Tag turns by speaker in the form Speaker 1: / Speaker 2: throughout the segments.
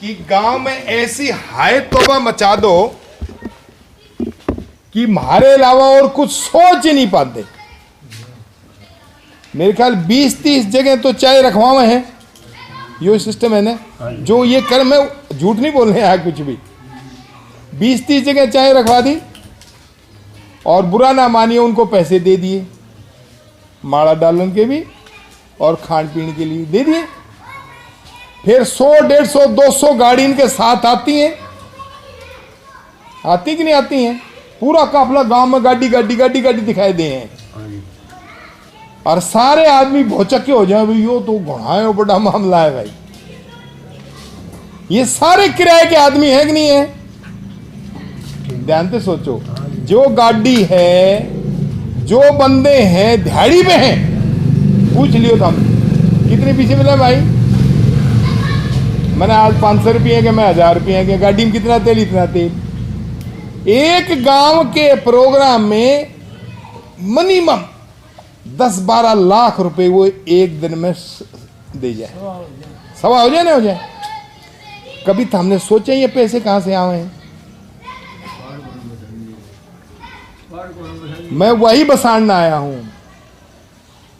Speaker 1: कि गांव में ऐसी हाय तौबा मचा दो कि हमारे अलावा और कुछ सोच ही नहीं पाते। मेरे ख्याल 20-30 जगह तो चाय रखवावे हैं, यो सिस्टम है ना जो ये कर, मैं झूठ नहीं बोलने आया कुछ भी। 20-30 जगह चाय रखवा दी और बुरा ना मानिए उनको पैसे दे दिए, माड़ा डालन के भी और खान पीने के लिए दे दिए। फिर 100, 150, 200 गाड़ी इनके साथ आती हैं, आती कि नहीं आती हैं? पूरा काफला गांव में गाड़ी गाड़ी गाड़ी गाड़ी दिखाई दे हैं और सारे आदमी भौचक्के हो जाए, भाई यो तो घोड़ाए बड़ा मामला है भाई। ये सारे किराए के आदमी है कि नहीं है? ध्यान से सोचो, जो गाड़ी है, जो बंदे हैं दिहाड़ी पे हैं, पूछ लियो तुम कितने पीछे मिला भाई? मैंने आज 500 रुपये के, मैं 1000 रुपये के, गाड़ी में कितना तेल, इतना तेल। एक गांव के प्रोग्राम में मिनिमम 10-12 लाख रुपए वो एक दिन में दे जाए, सवा हो जाए ना हो जाए। कभी तो हमने सोचा ये पैसे कहां से आए हैं? मैं वही बसाड़ना आया हूं।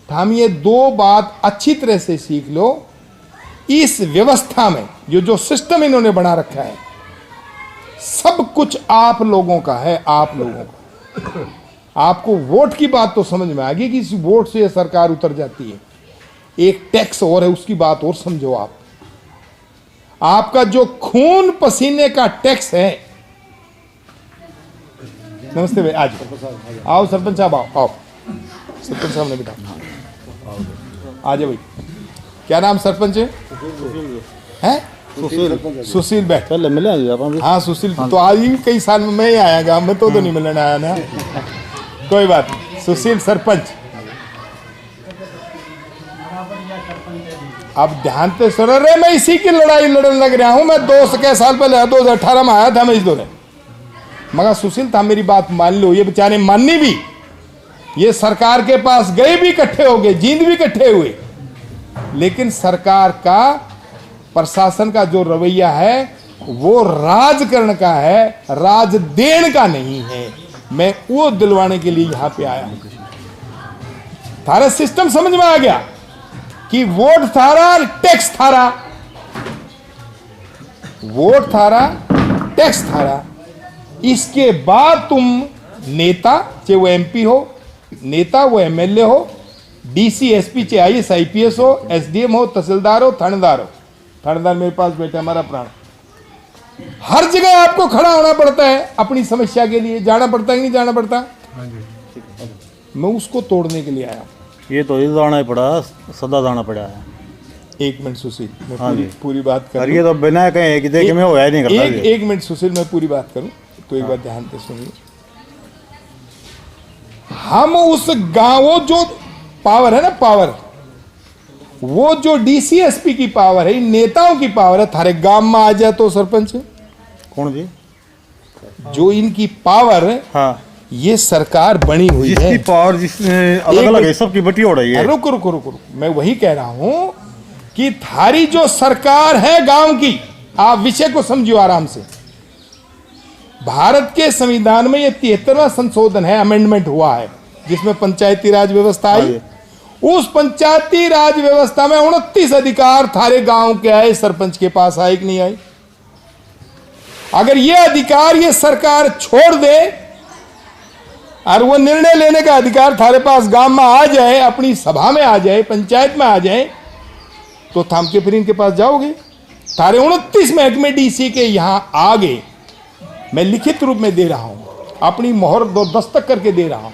Speaker 1: हम ये 2 बात अच्छी तरह से सीख लो। इस व्यवस्था में जो सिस्टम इन्होंने बना रखा है, सब कुछ आप लोगों का है, आप लोगों का। आपको वोट की बात तो समझ में आ गई कि इस वोट से सरकार उतर जाती है। एक टैक्स और है, उसकी बात और समझो आप। आपका जो खून पसीने का टैक्स है। नमस्ते भाई, आज आओ सरपंच साहब, आओ सरपंच साहब ने बिठा, आ जाओ भाई। क्या नाम सरपंच है? सुशील बैठ पहले मिले। हाँ सुशील तो आज ही कई साल में मैं ही आया, मैं तो नहीं मिलने आया ना। कोई बात नहीं, सुशील सरपंच। अब ध्यान से सुन रहे, मैं इसी की लड़ाई लड़ने लग रहा हूं। मैं 2 साल पहले 2018 में आया था मैं इस दौरे, मगर सुशील था मेरी बात मान लो। ये बेचारे माननी भी, ये सरकार के पास गए भी इकट्ठे हो गए, जींद भी इकट्ठे हुए, लेकिन सरकार का, प्रशासन का जो रवैया है वो राजकरण का है, राज देन का नहीं है। मैं वो दिलवाने के लिए यहां पे आया हूं। थारा सिस्टम समझ में आ गया कि वोट थारा, टैक्स थारा, वोट थारा, टैक्स थारा। इसके बाद तुम नेता, चाहे वो एमपी हो, नेता वो एमएलए हो, डीसी एसपी, चाहे आईएएस आईपीएस हो, एसडीएम हो, तहसीलदार हो, थानेदार हो। थानेदार मेरे पास बैठा हमारा प्राण। हर जगह आपको खड़ा होना पड़ता है, अपनी समस्या के लिए जाना पड़ता है कि नहीं जाना पड़ता? मैं उसको तोड़ने के लिए आया।
Speaker 2: ये तो इस जाना ही पड़ा, सदा जाना पड़ा है।
Speaker 1: एक मिनट सुशील, मैं पूरी बात करूं।
Speaker 2: ये तो बिना कहे कि देखे में होया नहीं करता।
Speaker 1: एक मिनट सुशील, मैं पूरी बात करूं तो एक बात ध्यान से सुनिए। हम उस गांव, वो जो पावर है ना, पावर, वो जो डीसी एसपी की पावर है, नेताओं की पावर है, थारे गांव में आ जाए तो सरपंच
Speaker 2: कौन जी?
Speaker 1: जो इनकी पावर है, हाँ, ये सरकार बनी हुई है,
Speaker 2: जिसकी पावर जिसने अलग अलग है, सबकी बटी हो रही है।
Speaker 1: रुको रुको रुको, मैं वही कह रहा हूं कि थारी जो सरकार है गांव की, आप विषय को समझियो आराम से। भारत के संविधान में ये 73वां संशोधन है, अमेंडमेंट हुआ है, जिसमें पंचायती राज व्यवस्था आई। उस पंचायती राज व्यवस्था में 29 अधिकार थारे गांव के आए, सरपंच के पास आए कि नहीं आए? अगर ये अधिकार ये सरकार छोड़ दे और वो निर्णय लेने का अधिकार थारे पास गांव में आ जाए, अपनी सभा में आ जाए, पंचायत में आ जाए, तो थाम के फिर इनके पास जाओगे। थारे 29 महकमे डीसी के यहां आ गए। मैं लिखित रूप में दे रहा हूं, अपनी मोहर दस्तक करके दे रहा हूं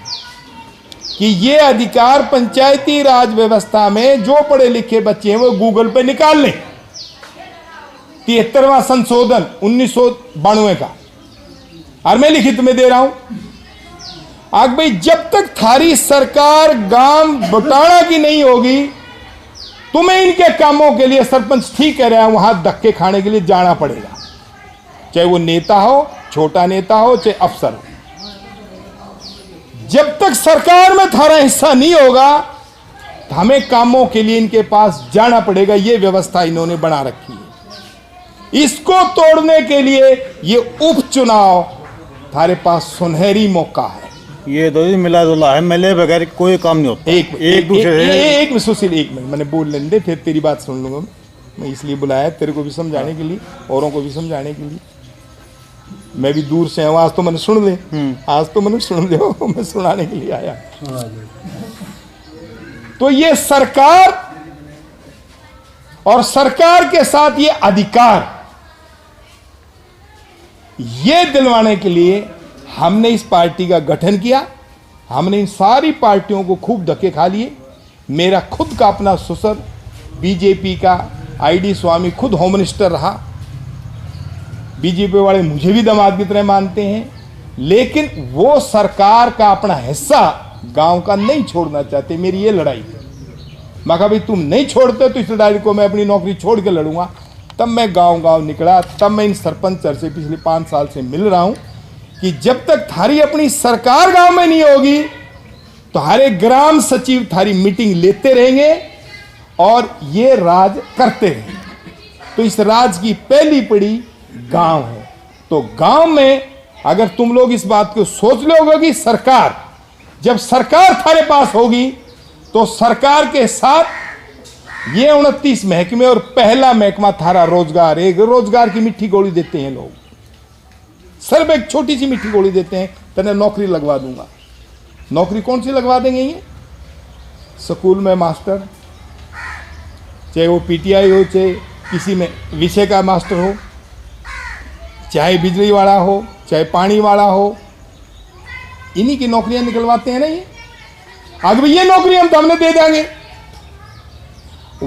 Speaker 1: कि ये अधिकार पंचायती राज व्यवस्था में जो पढ़े लिखे बच्चे हैं वो गूगल पे निकाल लें। 73वां संशोधन 1992 का, और मैं लिखित में दे रहा हूं। आग भाई, जब तक थारी सरकार गांव बटाना की नहीं होगी, तुम्हें इनके कामों के लिए, सरपंच ठीक कह रहे हैं, वहां धक्के खाने के लिए जाना पड़ेगा, चाहे वो नेता हो, छोटा नेता हो, चाहे अफसर हो। जब तक सरकार में थारा हिस्सा नहीं होगा, तो हमें कामों के लिए इनके पास जाना पड़ेगा। ये व्यवस्था इन्होंने बना रखी है। इसको तोड़ने के लिए ये उपचुनाव थारे पास सुनहरी मौका है।
Speaker 2: ये तो जी मिला जुला है, मिले बगैर कोई काम नहीं होता। एक दूसरे से
Speaker 1: एक मिनट सुशील, एक मिनट मैंने बोल लेने दे, फिर तेरी बात सुन लूंगा मैं इसलिए बुलाया तेरे को भी समझाने के लिए, औरों को भी समझाने के लिए। मैं भी दूर से हूँ, आज तो मैंने सुन ले, आज तो मैंने सुन ले, मैं सुनाने के लिए आया। तो ये सरकार और सरकार के साथ ये अधिकार, ये दिलवाने के लिए हमने इस पार्टी का गठन किया। हमने इन सारी पार्टियों को खूब धक्के खा लिए। मेरा खुद का अपना ससुर बीजेपी का आईडी स्वामी खुद होम मिनिस्टर रहा। बीजेपी वाले मुझे भी दामाद की तरह मानते हैं, लेकिन वो सरकार का अपना हिस्सा गांव का नहीं छोड़ना चाहते। मेरी ये लड़ाई थी। मैं कहा भाई तुम नहीं छोड़ते तो इस लड़ाई को मैं अपनी नौकरी छोड़ के लड़ूंगा। तब मैं गांव निकला। तब मैं इन सरपंच से पिछले 5 साल से मिल रहा हूं कि जब तक थारी अपनी सरकार गांव में नहीं होगी तो हरे ग्राम सचिव थारी मीटिंग लेते रहेंगे और ये राज करते रहेंगे। तो इस राज की पहली पड़ी गांव है। तो गांव में अगर तुम लोग इस बात को सोच लोगे कि सरकार, जब सरकार थारे पास होगी तो सरकार के साथ ये 29 महकमे और पहला महकमा थारा रोजगार। एक रोजगार की मिट्टी गोली देते हैं लोग, सिर्फ एक छोटी सी मिट्टी गोली देते हैं, तेने नौकरी लगवा दूंगा। नौकरी कौन सी लगवा देंगे? ये स्कूल में मास्टर, चाहे वो पीटीआई हो, चाहे किसी में विषय का मास्टर हो, चाहे बिजली वाला हो, चाहे पानी वाला हो, इन्हीं की नौकरियां निकलवाते हैं ना ये। अगर ये नौकरी हम तो हमने दे देंगे।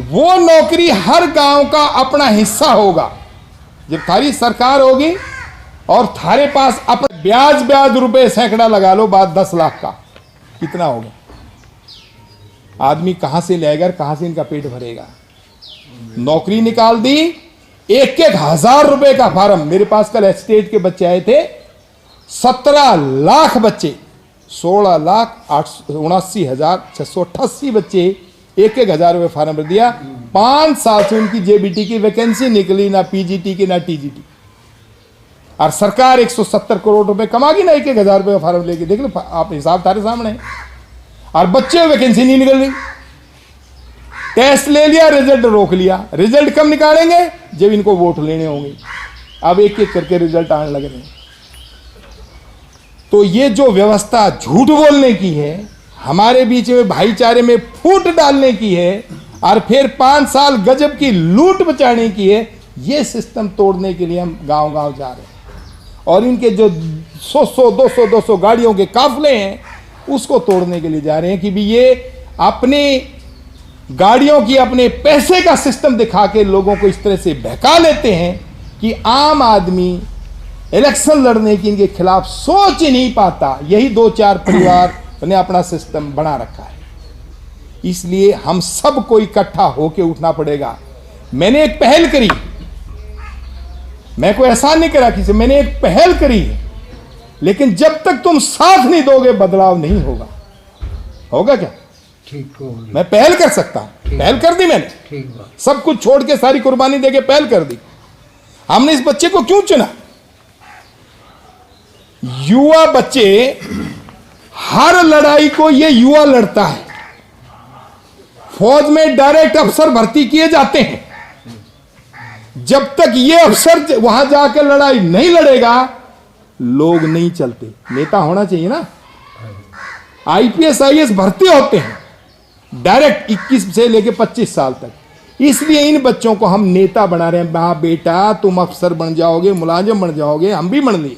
Speaker 1: वो नौकरी हर गांव का अपना हिस्सा होगा। जब थारी सरकार होगी और थारे पास अपना ब्याज रुपए सैकड़ा लगा लो, बात 10 लाख का कितना होगा? आदमी कहां से लाएगा, कहां से इनका पेट भरेगा? नौकरी निकाल दी, 1,000 रुपए का फार्म। मेरे पास कल स्टेट के बच्चे आए थे, 17 लाख बच्चे, 16,79,688 बच्चे, 1,000 रुपए फार्म भर दिया। 5 साल से उनकी जेबीटी की वैकेंसी निकली, ना पीजीटी की ना टीजीटी। और सरकार 170 करोड़ रुपए कमागी ना 1,000 रुपए का फार्म लेके। देख लो आप, हिसाब तारे सामने है। और बच्चे वैकेंसी नहीं निकल रही। टेस्ट ले लिया, रिजल्ट रोक लिया। रिजल्ट कब निकालेंगे? जब इनको वोट लेने होंगे। अब एक एक करके रिजल्ट आने लग रहे हैं। तो ये जो व्यवस्था झूठ बोलने की है, हमारे बीच में भाईचारे में फूट डालने की है, और फिर 5 साल गजब की लूट बचाने की है, ये सिस्टम तोड़ने के लिए हम गांव गांव जा रहे हैं। और इनके जो 100 200 गाड़ियों के काफले हैं, उसको तोड़ने के लिए जा रहे हैं कि भी ये अपनी गाड़ियों की अपने पैसे का सिस्टम दिखा के लोगों को इस तरह से बहका लेते हैं कि आम आदमी इलेक्शन लड़ने की इनके खिलाफ सोच ही नहीं पाता। यही 2-4 परिवार ने अपना सिस्टम बना रखा है। इसलिए हम सबको इकट्ठा होकर उठना पड़ेगा। मैंने एक पहल करी, मैं कोई एहसान नहीं करा किसी, मैंने एक पहल करी, लेकिन जब तक तुम साथ नहीं दोगे बदलाव नहीं होगा। होगा क्या?
Speaker 3: ठीक हो,
Speaker 1: मैं पहल कर सकता हूं, पहल कर दी मैंने,
Speaker 3: ठीक बात।
Speaker 1: सब कुछ छोड़ के सारी कुर्बानी देके पहल कर दी। हमने इस बच्चे को क्यों चुना? युवा बच्चे, हर लड़ाई को ये युवा लड़ता है। फौज में डायरेक्ट अफसर भर्ती किए जाते हैं। जब तक ये अफसर वहां जाकर लड़ाई नहीं लड़ेगा, लोग नहीं चलते। नेता होना चाहिए ना। आईपीएस आईएएस भर्ती होते हैं डायरेक्ट 21 से लेके 25 साल तक। इसलिए इन बच्चों को हम नेता बना रहे हैं। हाँ बेटा, तुम अफसर बन जाओगे, मुलाजिम बन जाओगे, हम भी बन लिए,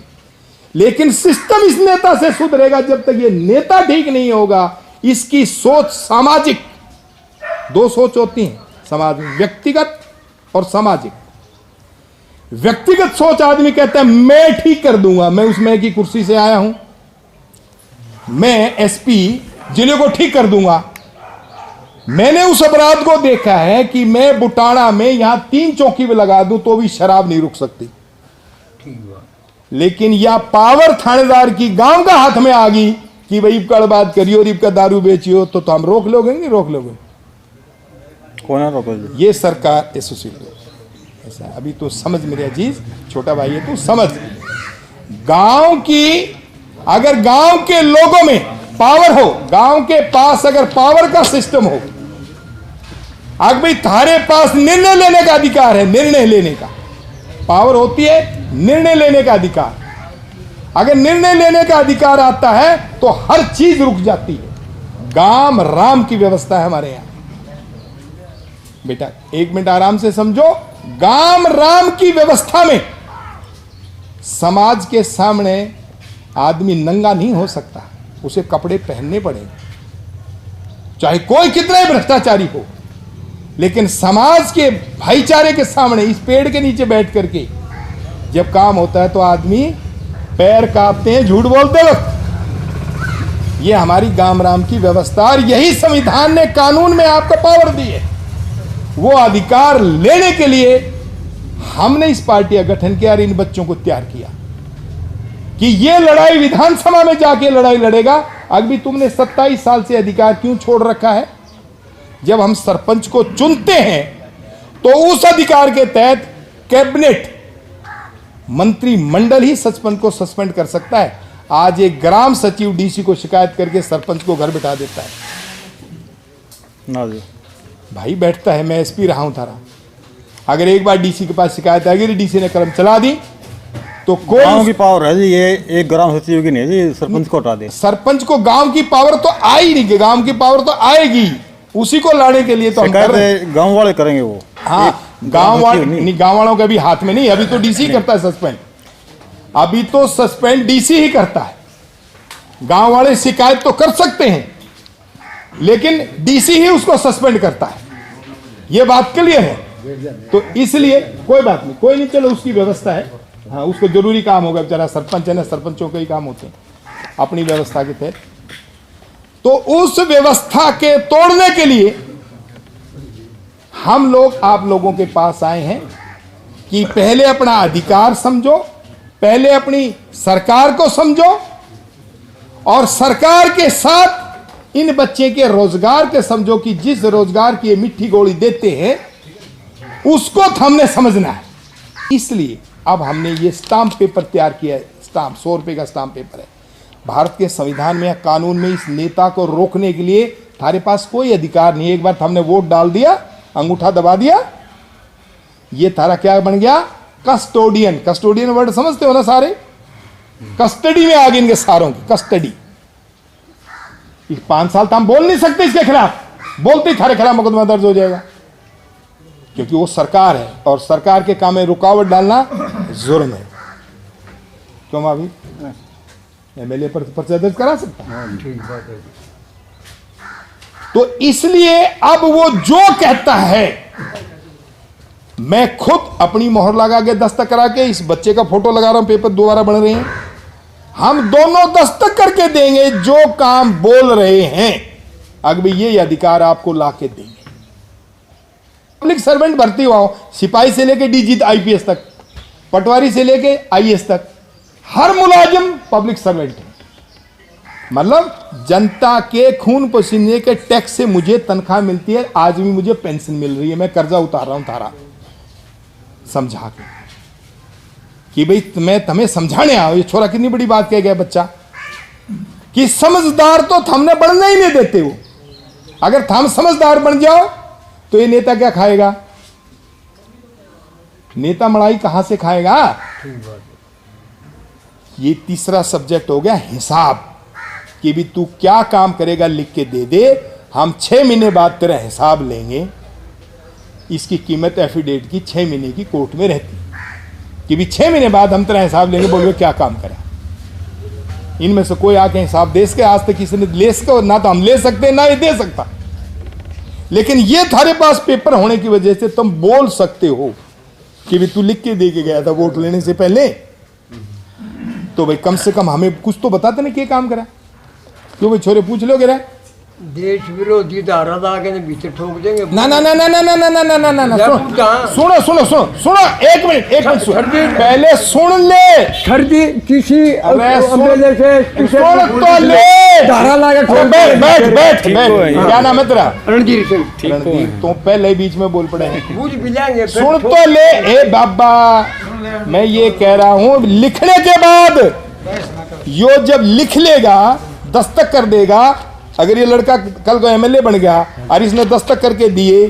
Speaker 1: लेकिन सिस्टम इस नेता से सुधरेगा जब तक ये नेता ठीक नहीं होगा। इसकी सोच सामाजिक, 2 सोच होती हैं समाज में, व्यक्तिगत और सामाजिक। व्यक्तिगत सोच आदमी कहता है मैं ठीक कर दूंगा, मैं उसमें की कुर्सी से आया हूं, मैं एसपी जिले को ठीक कर दूंगा। मैंने उस अपराध को देखा है कि मैं बुटाना में यहां 3 चौकी पे लगा दूं तो भी शराब नहीं रुक सकती।
Speaker 3: ठीक बात।
Speaker 1: लेकिन या पावर थानेदार की गांव का हाथ में आ गई कि भाई इबका बात करियो और इबका दारू बेचियो, तो हम रोक लोगे नहीं रोक लोगे?
Speaker 2: कौन है रोको?
Speaker 1: ये सरकार एसोसिएट ऐसा है। अभी तो समझ मेरे अजीज, छोटा भाई है तू समझ। गांव की, अगर गांव के लोगों में पावर हो, गांव के पास अगर पावर का सिस्टम हो, अगर भाई थारे पास निर्णय लेने का अधिकार है, निर्णय लेने का पावर होती है, निर्णय लेने का अधिकार, अगर निर्णय लेने का अधिकार आता है तो हर चीज रुक जाती है। गाम राम की व्यवस्था है हमारे यहां। बेटा एक मिनट आराम से समझो, गाम राम की व्यवस्था में समाज के सामने आदमी नंगा नहीं हो सकता, उसे कपड़े पहनने पड़ेंगे, चाहे कोई कितना ही भ्रष्टाचारी हो। लेकिन समाज के भाईचारे के सामने इस पेड़ के नीचे बैठ करके जब काम होता है तो आदमी पैर कांपते हैं झूठ बोलते वक्त। ये हमारी गाम राम की व्यवस्था, और यही संविधान ने कानून में आपको पावर दी है। वो अधिकार लेने के लिए हमने इस पार्टी का गठन किया और इन बच्चों को तैयार किया कि ये लड़ाई विधानसभा में जाके लड़ाई लड़ेगा। अभी तुमने 27 साल से अधिकार क्यों छोड़ रखा है? जब हम सरपंच को चुनते हैं तो उस अधिकार के तहत कैबिनेट मंत्रिमंडल ही सरपंच को सस्पेंड कर सकता है। आज एक ग्राम सचिव डीसी को शिकायत करके सरपंच को घर बिठा देता है
Speaker 2: ना जी।
Speaker 1: भाई बैठता है, मैं एसपी रहा हूं थारा, अगर एक बार डीसी के पास शिकायत आ गई, डीसी ने कलम चला दी तो कोई
Speaker 2: गांव की पावर है जी, ये एक ग्राम सचिव की नहीं है जी, सरपंच को हटा दे।
Speaker 1: सरपंच को गांव की पावर तो आई नहीं, गांव की पावर तो आएगी, उसी को लाने के लिए तो हम कर रहे हैं।
Speaker 2: गांव वाले करेंगे वो।
Speaker 1: हाँ, गांव वाले नहीं, गांव वालों का भी हाथ में नहीं, अभी तो डीसी करता है सस्पेंड, अभी तो सस्पेंड डीसी ही करता है। गांव वाले शिकायत तो कर सकते हैं लेकिन डीसी ही उसको सस्पेंड करता है, यह बात क्लियर है। तो इसलिए कोई बात नहीं, कोई नहीं, चलो उसकी व्यवस्था है। हाँ, उसको जरूरी काम होगा, बेचारा सरपंच है ना, सरपंचों के ही काम होते हैं अपनी व्यवस्था के तहत। तो उस व्यवस्था के तोड़ने के लिए हम लोग आप लोगों के पास आए हैं कि पहले अपना अधिकार समझो, पहले अपनी सरकार को समझो, और सरकार के साथ इन बच्चे के रोजगार के समझो कि जिस रोजगार की ये मिट्टी गोली देते हैं उसको हमने समझना है। इसलिए अब हमने ये स्टाम्प पेपर तैयार किया है, स्टाम्प 100 रुपए का स्टाम्प पेपर है। भारत के संविधान में या कानून में इस नेता को रोकने के लिए थारे पास कोई अधिकार नहीं है। एक बार हमने वोट डाल दिया, अंगूठा दबा दिया, ये थारा क्या बन गया? कस्टोडियन। कस्टोडियन वर्ड समझते हो ना सारे? कस्टडी में आ गए इनके सारों की कस्टडी। 5 साल तो हम बोल नहीं सकते इसके खिलाफ, बोलते थारे खिलाफ मुकदमा दर्ज हो जाएगा, क्योंकि वो सरकार है और सरकार के काम में रुकावट डालना जुर्म है। क्यों भाभी? एमएलए पर पर्चा दर्ज करा सकता है।
Speaker 3: ठीक बात है।
Speaker 1: तो इसलिए अब वो जो कहता है, मैं खुद अपनी मोहर लगा के दस्तक करा के इस बच्चे का फोटो लगा रहा हूं, पेपर दोबारा बन रहे हैं, हम दोनों दस्तक करके देंगे जो काम बोल रहे हैं। अगर ये अधिकार आपको ला के देंगे। पब्लिक सर्वेंट भर्ती हुआ हो, सिपाही से लेके डीजी आईपीएस तक, पटवारी से लेके आईएएस तक, हर मुलाजिम पब्लिक सर्वेंट है। मतलब जनता के खून पसीने के टैक्स से मुझे तनख्वाह मिलती है, आज भी मुझे पेंशन मिल रही है, मैं कर्जा उतार रहा हूं तारा समझा के कि भाई मैं तुम्हें समझाने आया। ये छोरा कितनी बड़ी बात कह गया बच्चा कि समझदार तो हमने बनने ही नहीं देते हो। अगर हम समझदार बन जाओ तो ये नेता क्या खाएगा? नेता मलाई कहां से खाएगा?
Speaker 3: ठीक बात है।
Speaker 1: ये तीसरा सब्जेक्ट हो गया हिसाब कि भी तू क्या काम करेगा लिख के दे दे, हम 6 महीने बाद तेरा हिसाब लेंगे। इसकी कीमत एफिडेविट की 6 महीने की कोर्ट में रहती कि भी 6 महीने बाद हम तेरा हिसाब लेंगे, बोलोगे क्या काम करा। इनमें से कोई आके हिसाब दे सके? आज तक किसी ने ले सके? ना तो हम ले सकते ना ये दे सकता। लेकिन ये थारे पास पेपर होने की वजह से तुम बोल सकते हो कि भी तू लिख के दे के गया था वोट लेने से पहले, तो भाई कम से कम हमें कुछ तो बताते ना क्या काम करा। क्यों भाई छोरे पूछ लोगे रहा
Speaker 3: देश विरोधी धारा लाके ने भीतर ठोक देंगे।
Speaker 1: ना ना ना ना ना ना ना ना ना ना ना ना सुनो सुनो सुनो सुनो एक मिनट सुनो पहले सुन ले
Speaker 3: सर्दी किसी
Speaker 1: एमएलए से सुन तो ले
Speaker 3: धारा लाके ठोक
Speaker 1: बैठ बैठ बैठ क्या नाम है तेरा?
Speaker 3: रणधीर सिंह।
Speaker 1: रणधीर तो पहले बीच में बोल पड़े
Speaker 3: बुझ भी जाएंगे।
Speaker 1: सुन तो ले ए बाबा मैं ये कह रहा हूं लिखने के बाद यो जब लिख लेगा दस्तक कर देगा अगर ये लड़का कल को एमएलए बन गया और इसने दस्तक करके दिए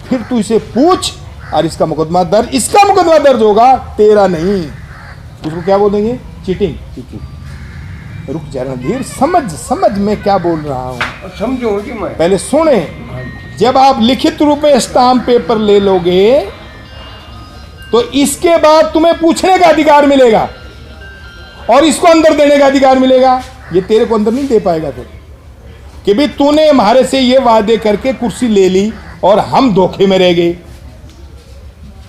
Speaker 1: फिर तू इसे पूछ और इसका मुकदमा दर्ज होगा तेरा नहीं उसको क्या बोलेंगे चीटिंग। रुक जा रणधीर समझ मैं क्या बोल रहा हूं
Speaker 3: समझो कि मैं
Speaker 1: पहले सुने जब आप लिखित रूप में स्टाम्प पेपर ले लोगे तो इसके बाद तुम्हें पूछने का अधिकार मिलेगा और इसको अंदर देने का अधिकार मिलेगा। ये तेरे को अंदर नहीं दे पाएगा फिर कि भी तूने हमारे से ये वादे करके कुर्सी ले ली और हम धोखे में रह गए।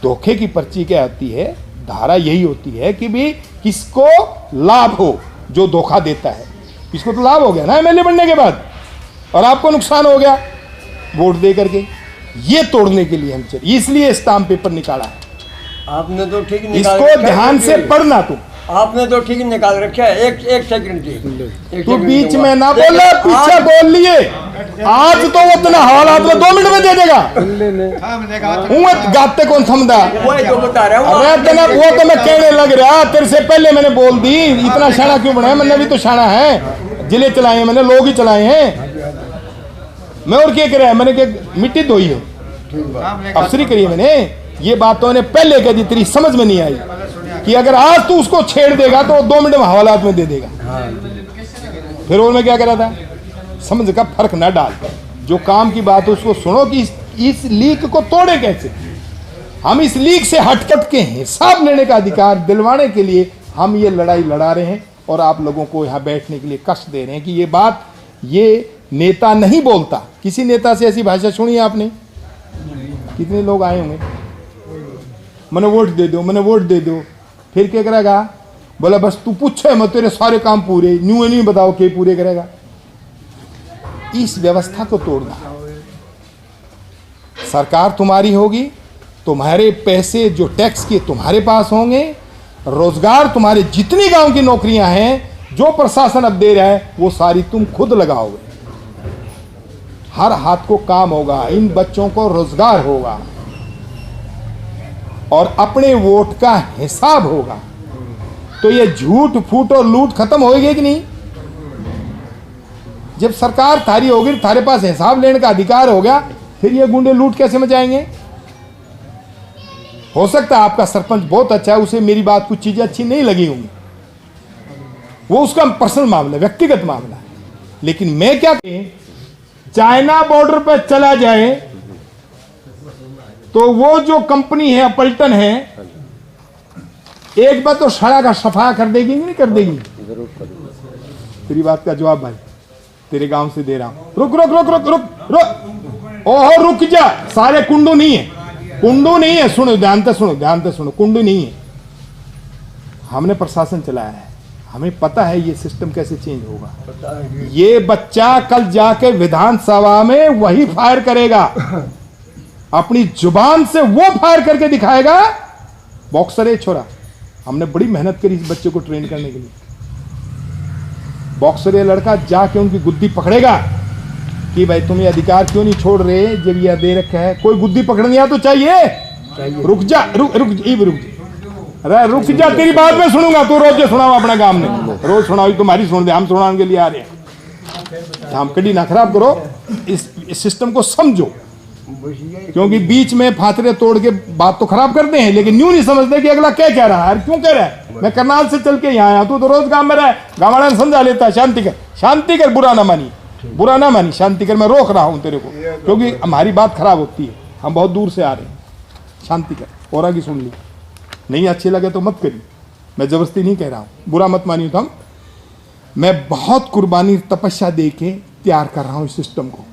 Speaker 1: धोखे की पर्ची क्या होती है? धारा यही होती है कि भी किसको लाभ हो जो धोखा देता है। इसको तो लाभ हो गया ना एमएलए बनने के बाद और आपको नुकसान हो गया वोट दे करके। ये तोड़ने के लिए हम चले इसलिए स्टाम्प पेपर निकाला है।
Speaker 3: आपने तो ठीक निकाल
Speaker 1: इसको ध्यान से पढ़ना तुम।
Speaker 3: आपने तो ठीक निकाल रखा है। एक सेकंड की
Speaker 1: तू बीच में ना बोले पीछे बोल लिए। आज तो उतना हालात में 2 मिनट में दे देगा। गाते कौन थमदा
Speaker 3: वही तो बता रहा हूँ।
Speaker 1: अरे तना वो तो मैं कहने लग रहा तेरे से पहले मैंने बोल दी। इतना शाना क्यों बनाया? मैंने भी तो शाना है जिले चलाए हैं मैंने लोग ही चलाए हैं। मैं और क्या कर मैंने क्या मिट्टी धोई है अफसरी करी है मैंने। ये बात तो मैंने पहले कह दी तेरी समझ में नहीं आई कि अगर आज तू उसको छेड़ देगा तो 2 मिनट में हवालात में दे देगा। फिर और मैं क्या कह रहा था समझ का फर्क ना डाल जो काम की बात है उसको सुनो कि इस लीक को तोड़े कैसे। हम इस लीक से हटकट के हिसाब लेने का अधिकार दिलवाने के लिए हम ये लड़ाई लड़ा रहे हैं और आप लोगों को यहाँ बैठने के लिए कष्ट दे रहे हैं कि ये बात ये नेता नहीं बोलता। किसी नेता से ऐसी भाषा सुनी आपने? कितने लोग आए होंगे मैंने वोट दे दो मैंने वोट दे दो फिर क्या करेगा? बोला बस तू पूछे मैं तेरे सारे काम पूरे न्यू नहीं बताओ क्या पूरे करेगा। इस व्यवस्था को तोड़ना। सरकार तुम्हारी होगी तुम्हारे पैसे जो टैक्स के तुम्हारे पास होंगे रोजगार तुम्हारे जितनी गांव की नौकरियां हैं जो प्रशासन अब दे रहा है वो सारी तुम खुद लगाओगे। हर हाथ को काम होगा इन बच्चों को रोजगार होगा और अपने वोट का हिसाब होगा। तो ये झूठ फूट और लूट खत्म होएगी कि नहीं? जब सरकार थारी होगी थारे पास हिसाब लेने का अधिकार हो गया फिर ये गुंडे लूट कैसे मचाएंगे? हो सकता है आपका सरपंच बहुत अच्छा है उसे मेरी बात कुछ चीजें अच्छी नहीं लगी होंगी वो उसका पर्सनल मामला व्यक्तिगत मामला है। लेकिन मैं क्या कहें चाइना बॉर्डर पर चला जाए तो वो जो कंपनी है पलटन है एक बार तो सड़ा का सफाया कर देगी नहीं कर देगी? तेरी बात का जवाब भाई तेरे गांव से दे रहा हूं। रुक रुक रुक रुक रुक रुक ओहो रुक जा। सारे कुंडू नहीं है सुनो ध्यान से सुनो कुंडू नहीं है। हमने प्रशासन चलाया है हमें पता है ये सिस्टम कैसे चेंज होगा। ये बच्चा कल जाके विधानसभा में वही फायर करेगा अपनी जुबान से वो फायर करके दिखाएगा। बॉक्सर है छोरा हमने बड़ी मेहनत करी इस बच्चे को ट्रेन करने के लिए। बॉक्सर ये लड़का जाके उनकी गुद्दी पकड़ेगा कि भाई तुम ये अधिकार क्यों नहीं छोड़ रहे जब ये दे रखा है। कोई गुद्दी पकड़ने आ तो चाहिए। रुक जा रुक अरे रुक जा तेरी बात में सुनूंगा। तू रोज सुनाओ अपने गांव में रोज सुनाओ तुम्हारी सुन दे हम सुनाने के लिए आ रहे हैं। हम कड़ी ना खराब करो इस सिस्टम को समझो क्योंकि बीच में फातरे तोड़ के बात तो खराब करते हैं लेकिन न्यू नहीं समझते कि अगला क्या कह रहा है क्यों कह रहा है। मैं करनाल से चल के यहाँ आया तू तो रोज गांव में रहा गाँव वाला समझा लेता है शांति कर बुरा ना मानी शांति कर। मैं रोक रहा हूँ तेरे को क्योंकि हमारी बात खराब होती है हम बहुत दूर से आ रहे हैं। शांति कर और आगे सुन ली नहीं अच्छी लगे तो मत करी। मैं जबरदस्ती नहीं कह रहा हूँ बुरा मत मानिए। तो मैं बहुत कुर्बानी तपस्या दे के तैयार कर रहा हूँ इस सिस्टम को।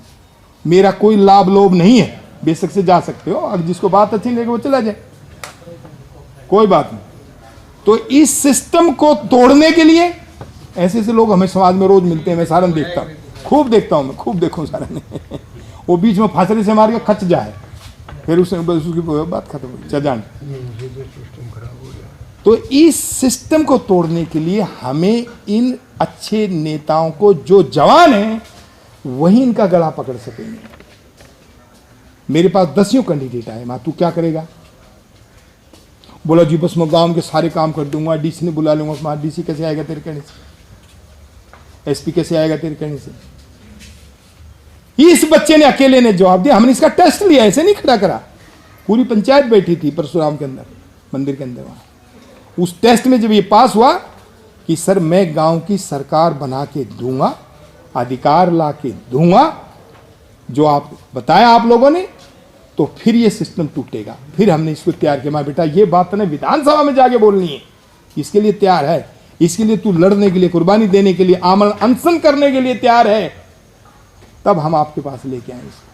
Speaker 1: मेरा कोई लाभ लोभ नहीं है। बेशक से जा सकते हो अगर जिसको बात अच्छी लगे वो चला जाए कोई बात नहीं। तो इस सिस्टम को तोड़ने के लिए ऐसे ऐसे लोग हमें समाज में रोज मिलते हैं। मैं सारन देखता हूँ खूब देखता हूँ मैं, खूब देखूँ सारे ने वो बीच में फांसले से मार के खच जाए, फिर उसने बस उसकी बात खत्म हो गई, जान। तो इस सिस्टम को तोड़ने के लिए हमें इन अच्छे नेताओं को, जो जवान हैं वही इनका गला पकड़ सकेंगे। मेरे पास 10 कैंडिडेट आए, मां तू क्या करेगा? बोला जी बस मैं गांव के सारे काम कर दूंगा, डीसी ने बुला लूंगा। मां डीसी कैसे आएगा तेरे कहने से? एसपी कैसे आएगा तेरे कहने से? इस बच्चे ने अकेले ने जवाब दिया। हमने इसका टेस्ट लिया, ऐसे नहीं खड़ा करा। पूरी पंचायत बैठी थी परशुराम के अंदर, मंदिर के अंदर। वहां उस टेस्ट में जब ये पास हुआ कि सर मैं गांव की सरकार बना के दूंगा, अधिकार ला के दूंगा जो आप बताया आप लोगों ने, तो फिर ये सिस्टम टूटेगा। फिर हमने इसको तैयार किया। मैं बेटा ये बात ने विधानसभा में जाके बोलनी है, इसके लिए तैयार है, इसके लिए तू लड़ने के लिए, कुर्बानी देने के लिए, आमरण अनशन करने के लिए तैयार है, तब हम आपके पास लेके आए इसको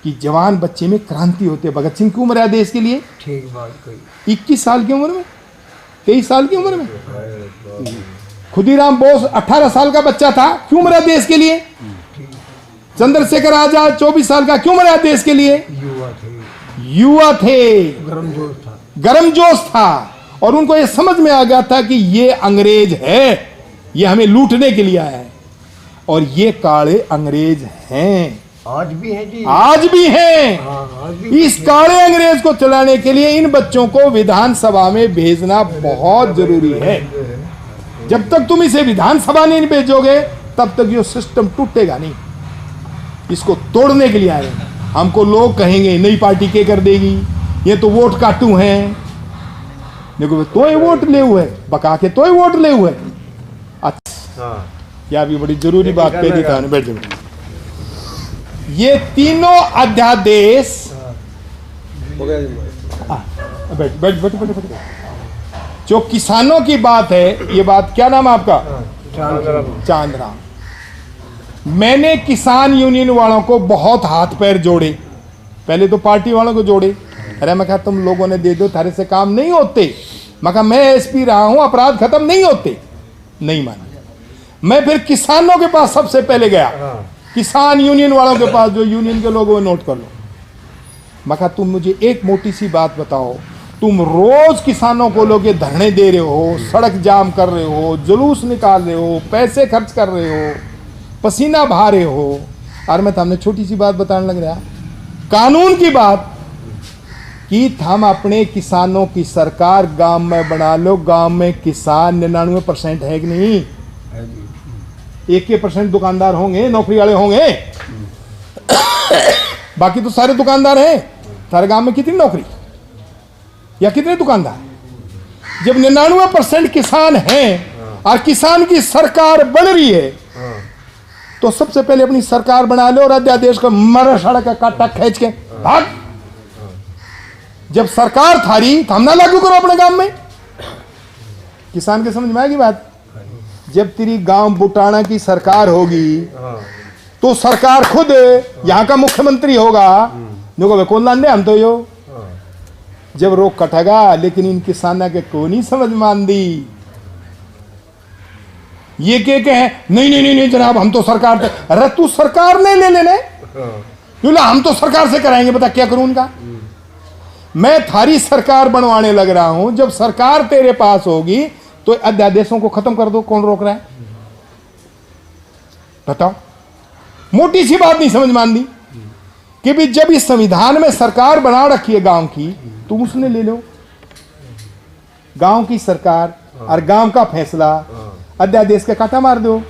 Speaker 1: कि जवान बच्चे में क्रांति होती है। भगत सिंह की उम्र है देश के लिए,
Speaker 3: ठीक बात कही।
Speaker 1: 21 साल की उम्र में, 23 साल की उम्र में। खुदीराम बोस 18 साल का बच्चा था, क्यों मरा देश के लिए? चंद्रशेखर आजाद 24 साल का, क्यों मरा देश के लिए? युवा थे, गर्मजोश था, और उनको ये समझ में आ गया था कि ये अंग्रेज है, ये हमें लूटने के लिए आया है, और ये काले अंग्रेज हैं,
Speaker 3: आज भी है जी,
Speaker 1: आज भी हैं।
Speaker 3: हाँ, आज भी
Speaker 1: इस काले अंग्रेज को चलाने के लिए इन बच्चों को विधानसभा में भेजना बहुत जरूरी है। जब तक तुम इसे विधानसभा नहीं भेजोगे तब तक ये सिस्टम टूटेगा नहीं। इसको तोड़ने के लिए आए। हमको लोग कहेंगे नई पार्टी के कर देगी, ये तो वोट काटू हैं। देखो तो ही वोट ले हुए, बका के तो ही वोट ले हुए। अच्छा यार, ये बड़ी जरूरी बात कह दी था। बैठ जाओ। ये तीनों अध्यादेश, बैठ बैठ बैठ बैठ बैठ। जो किसानों की बात है, ये बात क्या नाम है आपका? चांदराम। मैंने किसान यूनियन वालों को बहुत हाथ पैर जोड़े, पहले तो पार्टी वालों को जोड़े। अरे मैं कहा तुम लोगों ने दे दो, थारे से काम नहीं होते। मैं कहा मैं एसपी रहा हूं, अपराध खत्म नहीं होते। नहीं माना। मैं फिर किसानों के पास सबसे पहले गया, किसान यूनियन वालों के पास, जो यूनियन के लोगों को नोट कर लो। मैं कहा तुम मुझे एक मोटी सी बात बताओ, तुम रोज किसानों को लोग धरने दे रहे हो, सड़क जाम कर रहे हो, जुलूस निकाल रहे हो, पैसे खर्च कर रहे हो, पसीना बहा रहे हो, और मैं तुमने छोटी सी बात बताने लग रहा, कानून की बात कि हम अपने किसानों की सरकार गांव में बना लो। गांव में किसान 99% है कि नहीं? 1% दुकानदार होंगे, नौकरी वाले होंगे, बाकी तो सारे दुकानदार हैं। सारे गांव में कितनी नौकरी या कितने दुकानदार? जब 99% किसान हैं और किसान की सरकार बन रही है, तो सबसे पहले अपनी सरकार बना लो और अध्यादेश को मर सड़क का काटा खींच के भाग। जब सरकार थारी तो हम ना लागू करो अपने गांव में। किसान के समझ में आएगी बात? जब तेरी गांव बुटाना की सरकार होगी तो सरकार खुद यहाँ का मुख्यमंत्री होगा। जो कौन लाने हम तो यो जब रोक कटेगा, लेकिन इन किसाना के को नहीं समझ मान दी। ये के हैं नहीं नहीं नहीं नहीं जनाब हम तो सरकार। अरे तू सरकार नहीं ले लेने, हम तो सरकार से कराएंगे। बता क्या करूं उनका? मैं थारी सरकार बनवाने लग रहा हूं। जब सरकार तेरे पास होगी तो अध्यादेशों को खत्म कर दो। कौन रोक रहा है बताओ? मोटी सी बात नहीं समझ मान दी कि भी जब इस संविधान में सरकार बना रखी है गांव की, तुम उसने ले लो। गांव की सरकार और गांव का फैसला, अध्यादेश का काटा मार दो।